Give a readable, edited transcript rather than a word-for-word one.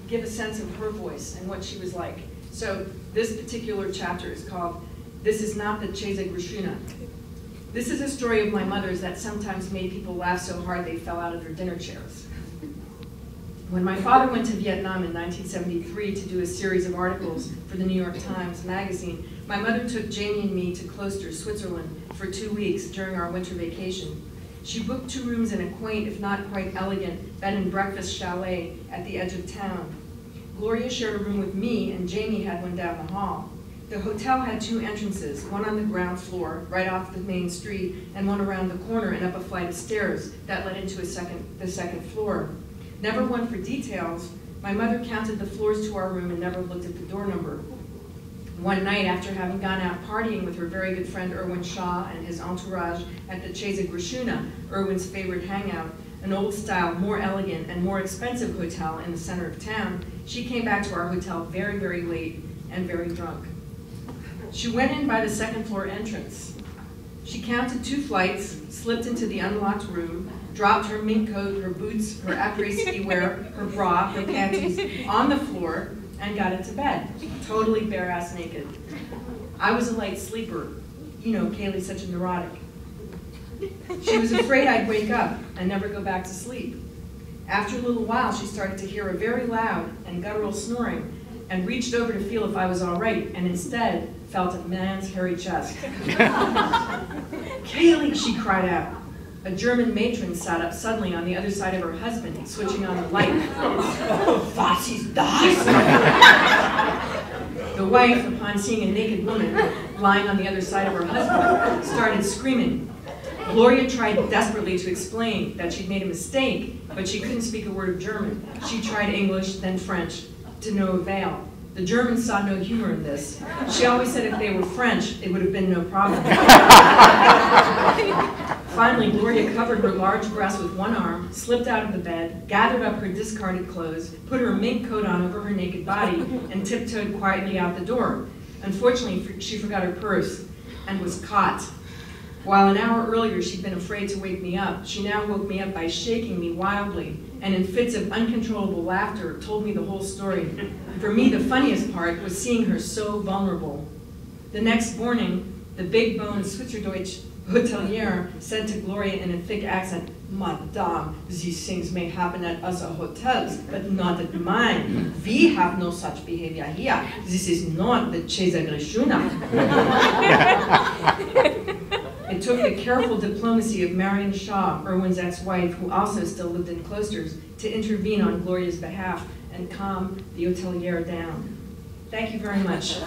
give a sense of her voice and what she was like. So this particular chapter is called, This Is Not the Chesa Grishuna. This is a story of my mother's that sometimes made people laugh so hard they fell out of their dinner chairs. When my father went to Vietnam in 1973 to do a series of articles for the New York Times magazine, my mother took Jamie and me to Kloster, Switzerland for 2 weeks during our winter vacation. She booked 2 rooms in a quaint, if not quite elegant, bed and breakfast chalet at the edge of town. Gloria shared a room with me, and Jamie had one down the hall. The hotel had 2 entrances, one on the ground floor, right off the main street, and one around the corner and up a flight of stairs that led into the second floor. Never one for details, my mother counted the floors to our room and never looked at the door number. One night, after having gone out partying with her very good friend Irwin Shaw and his entourage at the Chesa Grishuna, Irwin's favorite hangout, an old-style, more elegant, and more expensive hotel in the center of town, she came back to our hotel very, very late and very drunk. She went in by the second floor entrance. She counted 2 flights, slipped into the unlocked room, dropped her mink coat, her boots, her après-ski wear, her bra, her panties on the floor, and got into bed, totally bare-ass naked. I was a light sleeper. You know, Kaylie's such a neurotic. She was afraid I'd wake up and never go back to sleep. After a little while, she started to hear a very loud and guttural snoring and reached over to feel if I was all right, and instead felt a man's hairy chest. "Kaylie," she cried out. A German matron sat up suddenly on the other side of her husband, switching on the light. "Was ist das?" The wife, upon seeing a naked woman lying on the other side of her husband, started screaming. Gloria tried desperately to explain that she'd made a mistake, but she couldn't speak a word of German. She tried English, then French, to no avail. The Germans saw no humor in this. She always said if they were French, it would have been no problem. Finally, Gloria covered her large breasts with one arm, slipped out of the bed, gathered up her discarded clothes, put her mink coat on over her naked body, and tiptoed quietly out the door. Unfortunately, she forgot her purse and was caught. While an hour earlier she'd been afraid to wake me up, she now woke me up by shaking me wildly, and in fits of uncontrollable laughter told me the whole story. For me, the funniest part was seeing her so vulnerable. The next morning, the big-boned Schweizerdeutsch hotelier said to Gloria in a thick accent, "Madame, these things may happen at other hotels, but not at mine. We have no such behavior here. This is not the Chesa Grishuna." It took the careful diplomacy of Marion Shaw, Irwin's ex-wife, who also still lived in Closters, to intervene on Gloria's behalf and calm the hotelier down. Thank you very much.